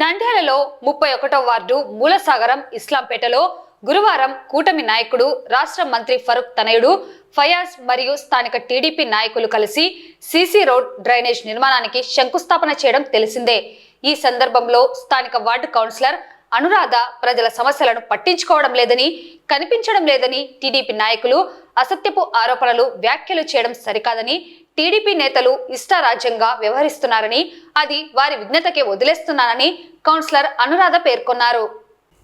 నంద్యాలలో 31వ వార్డు మూలసాగరం ఇస్లాంపేటలో గురువారం కూటమి నాయకుడు రాష్ట్ర మంత్రి ఫరూక్ తనయుడు ఫయాజ్ మరియు స్థానిక టీడీపీ నాయకులు కలిసి సీసీ రోడ్ డ్రైనేజ్ నిర్మాణానికి శంకుస్థాపన చేయడం తెలిసిందే. ఈ సందర్భంలో స్థానిక వార్డు కౌన్సిలర్ అనురాధ ప్రజల సమస్యలను పట్టించుకోవడం లేదని, కనిపించడం లేదని టీడీపీ నాయకులు అసత్యపు ఆరోపణలు, వ్యాఖ్యలు చేయడం సరికాదని, టీడీపీ నేతలు ఇష్టారాజ్యంగా వ్యవహరిస్తున్నారని, అది వారి విజ్ఞతకే వదిలేస్తున్నానని కౌన్సిలర్ అనురాధ పేర్కొన్నారు.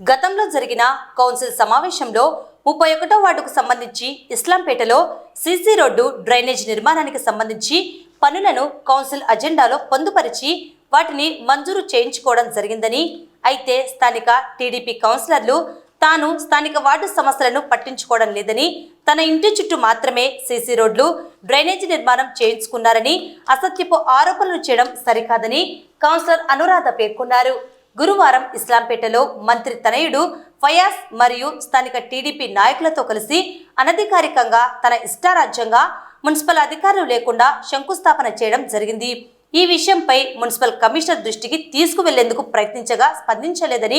గతంలో జరిగిన కౌన్సిల్ సమావేశంలో 31వ వార్డుకు సంబంధించి ఇస్లాంపేటలో సీసీ రోడ్డు డ్రైనేజ్ నిర్మాణానికి సంబంధించి పనులను కౌన్సిల్ అజెండాలో పొందుపరిచి వాటిని మంజూరు చేయించుకోవడం జరిగిందని, అయితే స్థానిక టీడీపీ కౌన్సిలర్లు తాను స్థానిక వార్డు సమస్యలను పట్టించుకోవడం లేదని, తన ఇంటి చుట్టూ మాత్రమే సీసీ రోడ్లు డ్రైనేజీ నిర్మాణం చేయించుకున్నారని అసత్యపు ఆరోపణలు చేయడం సరికాదని కౌన్సిలర్ అనురాధ పేర్కొన్నారు. గురువారం ఇస్లాంపేటలో మంత్రి తనయుడు ఫయాజ్ మరియు స్థానిక టీడీపీ నాయకులతో కలిసి అనధికారికంగా తన ఇష్టారాజ్యంగా మున్సిపల్ అధికారులు లేకుండా శంకుస్థాపన చేయడం జరిగింది. ఈ విషయంపై మున్సిపల్ కమిషనర్ దృష్టికి తీసుకువెళ్లేందుకు ప్రయత్నించగా స్పందించలేదని,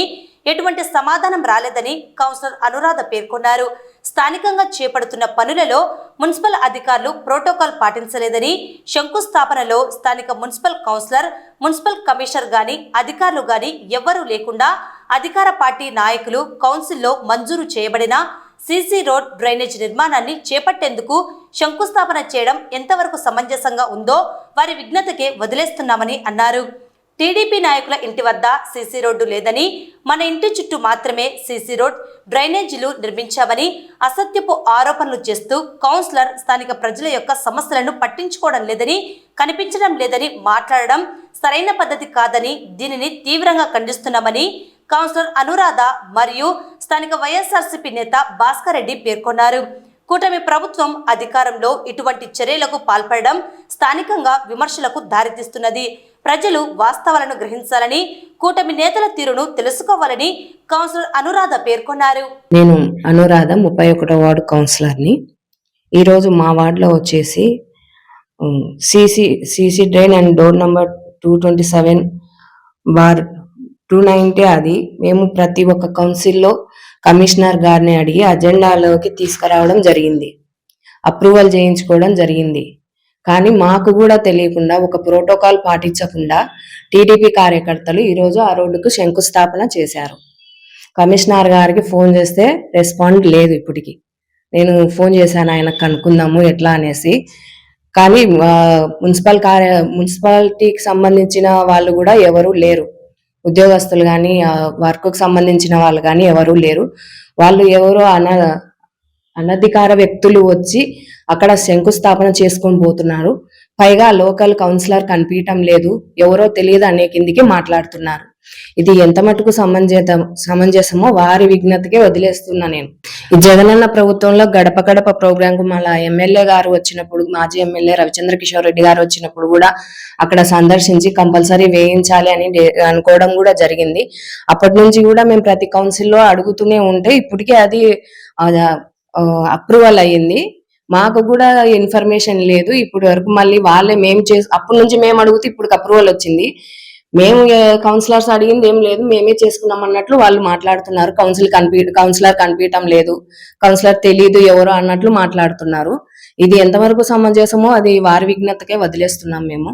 ఎటువంటి సమాధానం రాలేదని కౌన్సిలర్ అనురాధ పేర్కొన్నారు. స్థానికంగా చేపడుతున్న పనులలో మున్సిపల్ అధికారులు ప్రోటోకాల్ పాటించలేదని, శంకుస్థాపనలో స్థానిక మున్సిపల్ కౌన్సిలర్, మున్సిపల్ కమిషనర్ గాని అధికారులు గాని ఎవ్వరూ లేకుండా అధికార పార్టీ నాయకులు కౌన్సిల్లో మంజూరు చేయబడిన సీసీ రోడ్ డ్రైనేజ్ నిర్మాణాన్ని చేపట్టేందుకు శంకుస్థాపన చేయడం ఎంతవరకు సమంజసంగా ఉందో వారి విజ్ఞతకే వదిలేస్తున్నామని అన్నారు. టీడీపీ నాయకుల ఇంటి వద్ద సీసీ రోడ్డు లేదని, మన ఇంటి చుట్టూ మాత్రమే సీసీ రోడ్ డ్రైనేజీలు నిర్మించామని అసత్యపు ఆరోపణలు చేస్తూ కౌన్సిలర్ స్థానిక ప్రజల యొక్క సమస్యలను పట్టించుకోవడం లేదని, కనిపించడం లేదని మాట్లాడడం సరైన పద్ధతి కాదని, దీనిని తీవ్రంగా ఖండిస్తున్నామని కౌన్సిలర్ అనురాధ మరియు స్థానిక వైఎస్ఆర్సీపీ నేత భాస్కర్ రెడ్డి పేర్కొన్నారు. కూటమి ప్రభుత్వం అధికారంలో ఇటువంటి చర్యలకు పాల్పడడం స్థానికంగా విమర్శలకు దారితీస్తున్నది. ప్రజలు వాస్తవాలను గ్రహించాలని, కూటమి నేతల తీరును తెలుసుకోవాలని కౌన్సిలర్ అనురాధ పేర్కొన్నారు. నేను అనురాధ 31వ వార్డు కౌన్సిలర్ని. ఈరోజు మా వార్డులో వచ్చేసి CC drain and door number 227/290 అది మేము ప్రతి ఒక్క కౌన్సిల్లో కమిషనర్ గారిని అడిగి అజెండాలోకి తీసుకురావడం జరిగింది, అప్రూవల్ చేయించుకోవడం జరిగింది. కానీ మాకు కూడా తెలియకుండా, ఒక ప్రోటోకాల్ పాటించకుండా టీడీపీ కార్యకర్తలు ఈరోజు ఆ రోడ్డుకు శంకుస్థాపన చేశారు. కమిషనర్ గారికి ఫోన్ చేస్తే రెస్పాండ్ లేదు. ఇప్పటికి నేను ఫోన్ చేశాను ఆయనకు కనుక్కుందాము ఎట్లా అనేసి. కానీ మున్సిపాలిటీకి సంబంధించిన వాళ్ళు కూడా ఎవరు లేరు, ఉద్యోగస్తులు కానీ వర్క్కు సంబంధించిన వాళ్ళు కానీ ఎవరూ లేరు. వాళ్ళు ఎవరో అనధికార వ్యక్తులు వచ్చి అక్కడ శంకుస్థాపన చేసుకొని పోతున్నారు. పైగా లోకల్ కౌన్సిలర్ కనిపించడం లేదు, ఎవరో తెలియదు అనే కిందికి మాట్లాడుతున్నారు. ఇది ఎంత మటుకు సమంజసమో వారి విజ్ఞతకే వదిలేస్తున్నా నేను. ఈ జగనన్న ప్రభుత్వంలో గడప గడప ప్రోగ్రాం కు మళ్ళా ఎమ్మెల్యే గారు వచ్చినప్పుడు, మాజీ ఎమ్మెల్యే రవిచంద్ర కిషోర్ రెడ్డి గారు వచ్చినప్పుడు కూడా అక్కడ సందర్శించి కంపల్సరీ వేయించాలి అని అనుకోవడం కూడా జరిగింది. అప్పటి నుంచి కూడా మేము ప్రతి కౌన్సిల్లో అడుగుతూనే ఉంటే ఇప్పటికే అది అప్రూవల్ అయ్యింది. మాకు కూడా ఇన్ఫర్మేషన్ లేదు ఇప్పటి వరకు. మళ్ళీ వాళ్ళే అప్పటి నుంచి మేము అడిగితే ఇప్పుడు అప్రూవల్ వచ్చింది. మేము కౌన్సిలర్స్ అడిగింది ఏం లేదు, మేమే చేసుకున్నాం అన్నట్లు వాళ్ళు మాట్లాడుతున్నారు. కౌన్సిలర్ కనిపించడం లేదు, కౌన్సిలర్ తెలీదు ఎవరు అన్నట్లు మాట్లాడుతున్నారు. ఇది ఎంతవరకు సమంజసమో అది వారి విజ్ఞతకే వదిలేస్తున్నాం మేము.